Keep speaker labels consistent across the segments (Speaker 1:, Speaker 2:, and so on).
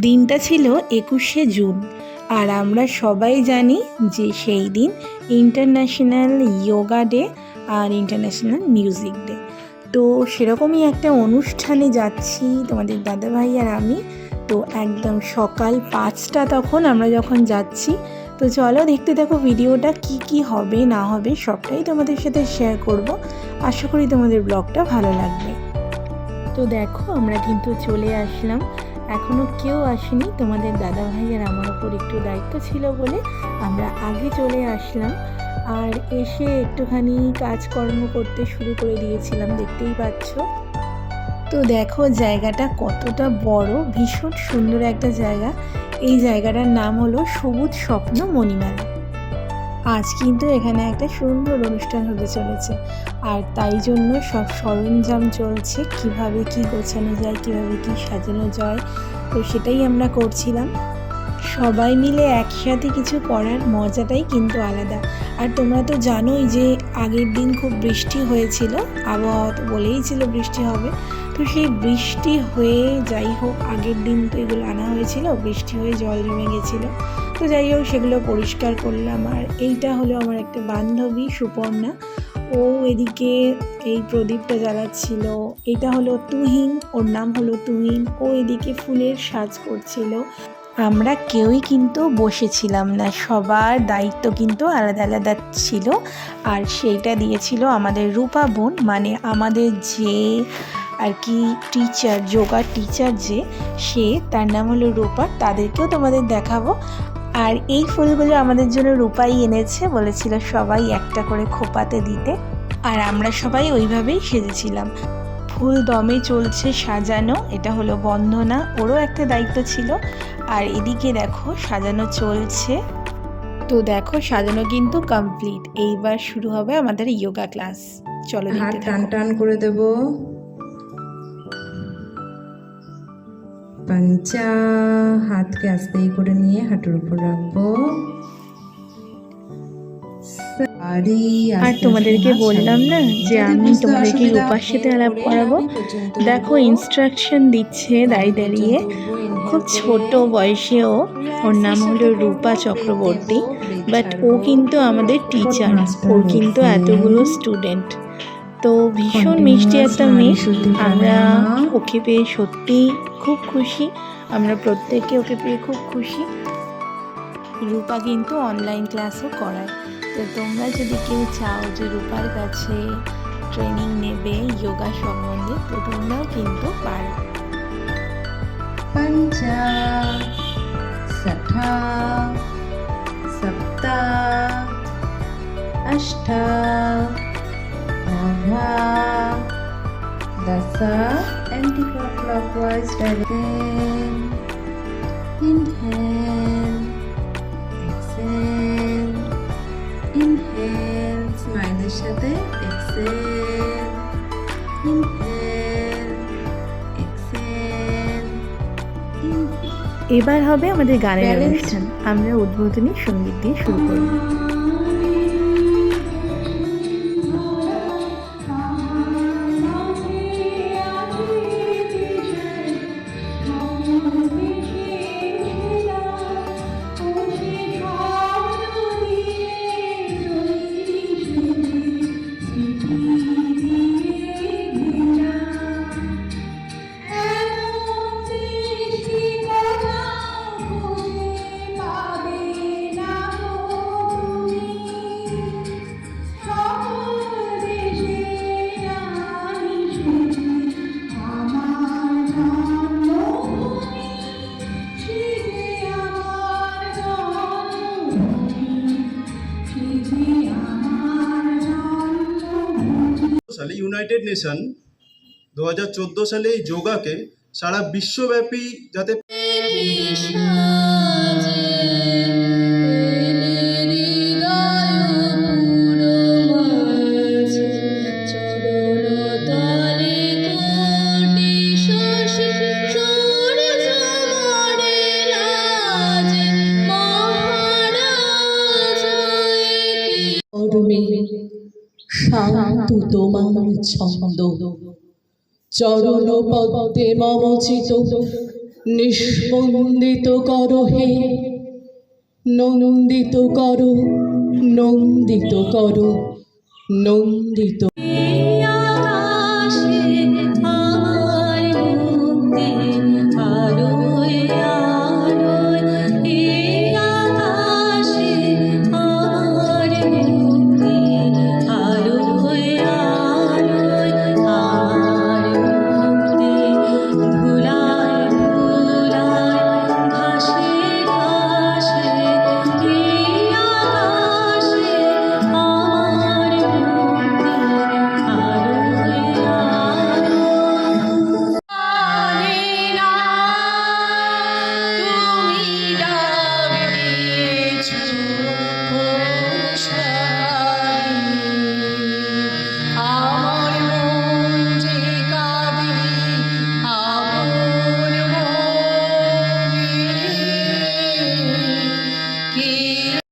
Speaker 1: দিনটা ছিল 21শে জুন, আর আমরা সবাই জানি যে সেই দিন ইন্টারন্যাশনাল যোগা ডে আর ইন্টারন্যাশনাল মিউজিক ডে। তো সেরকমই একটা অনুষ্ঠানে যাচ্ছি তোমাদের দাদাভাই আর আমি। তো একদম সকাল 5টা তখন আমরা যখন যাচ্ছি। তো চলো দেখতে থাকো ভিডিওটা, কি হবে না হবে সবটাই তোমাদের সাথে শেয়ার করব। আশা করি তোমাদের ব্লগটা ভালো লাগবে। তো দেখো আমরা কিন্তু চলে আসলাম, এখনও কেউ আসেনি। তোমাদের দাদাভাই আর আমার ওপর একটু দায়িত্ব ছিল বলে আমরা আগে চলে আসলাম, আর এসে একটুখানি কাজকর্ম করতে শুরু করে দিয়েছিলাম, দেখতেই পাচ্ছ। তো দেখো জায়গাটা কতটা বড়, ভীষণ সুন্দর একটা জায়গা। এই জায়গাটার নাম হলো সবুজ স্বপ্ন মণিমেলা। আজ কিন্তু এখানে একটা সুন্দর অনুষ্ঠান হতে চলেছে, আর তাই জন্য সব সরঞ্জাম চলছে, কিভাবে কি গোছানো যায়, কিভাবে কি সাজানো যায়। তো সেটাই আমরা করছিলাম। সবাই মিলে একসাথে কিছু করার মজাটাই কিন্তু আলাদা। আর তোমরা তো জানোই যে আগের দিন খুব বৃষ্টি হয়েছিল, আবহাওয়া তো বলেই ছিল বৃষ্টি হবে। তো সেই বৃষ্টি হয়ে যাই হোক, আগের দিন তো এগুলো আনা হয়েছিল, বৃষ্টি হয়ে জল জমে গেছিলো। তো যাই হোক সেগুলো পরিষ্কার করলাম। আর এইটা হলো আমার একটা বান্ধবী সুপর্ণা, ও এদিকে এই প্রদীপটা জ্বালাচ্ছিল। এটা হলো তুহিন, ওর নাম হলো তুহিন, ও এদিকে ফুলের সাজ করছিল। আমরা কেউই কিন্তু বসেছিলাম না, সবার দায়িত্ব কিন্তু আলাদা আলাদা ছিল। আর সেইটা দিয়েছিল আমাদের রূপা বোন, মানে আমাদের যে আর কি টিচার, যোগার টিচার যে, সে তার নাম হলো রূপা। তাদেরকেও তোমাদের দেখাবো। আর এই ফুলগুলো আমাদের জন্য রূপাই এনেছে, বলেছিল সবাই একটা করে খোপাতে দিতে, আর আমরা সবাই ওইভাবেই সেজেছিলাম। ফুল দমে চলছে সাজানো, এটা হলো বন্দনা, ওরও একটা দায়িত্ব ছিল। আর এদিকে দেখো সাজানো চলছে। তো দেখো সাজানো কিন্তু কমপ্লিট, এইবার শুরু হবে আমাদের যোগা ক্লাস। চলো
Speaker 2: হাত
Speaker 1: দেখতে
Speaker 2: টান
Speaker 1: থাকো।
Speaker 2: টান করে দেব। পাঞ্চা, হাতকে আস্তেই করে নিয়ে হাঁটুর উপর রাখবো।
Speaker 1: আর তোমাদেরকে বললাম না যে আমি তোমাদেরকে রূপার সাথে আলাপ করাবো। দেখো ইনস্ট্রাকশন দিচ্ছে দাঁড়িয়ে দাঁড়িয়ে, খুব ছোট বয়সেও। ওর নাম হলো রূপা চক্রবর্তী, বাট ও কিন্তু আমাদের টিচার, ওর কিন্তু এতগুলো স্টুডেন্ট। তো ভীষণ মিষ্টি একটা মেয়ে, আমরা ওকে পেয়ে সত্যিই খুব খুশি, আমরা প্রত্যেকে ওকে পেয়ে খুব খুশি। রূপা কিন্তু অনলাইন ক্লাসও করায়। তো তোমরা যদি কেউ চাও যে রূপার কাছে ট্রেনিং নেবে যোগা সম্বন্ধে, তো তোমরাও কিন্তু পারো।
Speaker 2: পঞ্চা, ষঠা, সপ্ত, অষ্ট, নভা, দশ, anti-clockwise direction. Inhale, exhale, inhale, smile সাথে exhale, inhale, exhale, inhale.
Speaker 1: এবার হবে আমাদের গানের অনুষ্ঠান, আমরা উদ্বোধনী সঙ্গীত দিয়ে শুরু করব।
Speaker 3: সালে ইউনাইটেড নেশন 2014 সালে এই যোগাকে সারা বিশ্বব্যাপী যাতে
Speaker 4: শান্ত তোমার ছন্দ, চরণ পদ্মে মম চিত নিষ্পন্দিত করো হে, নন্দিত করো, নন্দিত করো, নন্দিত।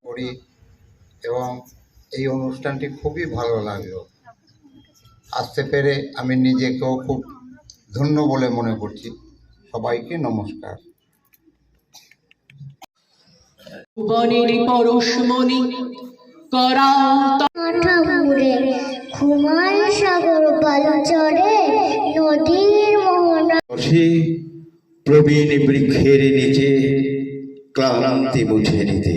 Speaker 5: করি এবং এই অনুষ্ঠানটি খুবই ভালো লাগলো। আসতে পেরে আমি নিজেকেও খুব ধন্য বলে মনে করছি। সবাইকে নমস্কার।
Speaker 4: বনের পরশমণি করা
Speaker 6: ঠাকুরে ঘুমায় সাগর পালচরে নদীর মোহনা
Speaker 7: বসে প্রবীণ বৃক্ষের নিচে ক্লান্তি মুছে নিতে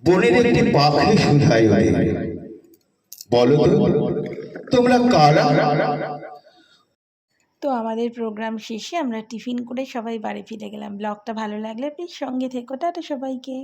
Speaker 7: বনের একটি পাখি শুধাই ওঠে, বলো তো তোমরা কারা?
Speaker 1: তো আমাদের প্রোগ্রাম শেষে আমরা টিফিন করে সবাই বাড়ি ফিরে গেলাম। ব্লগটা ভালো লাগলে প্লিজ সঙ্গে থেকো। টাটা সবাইকে।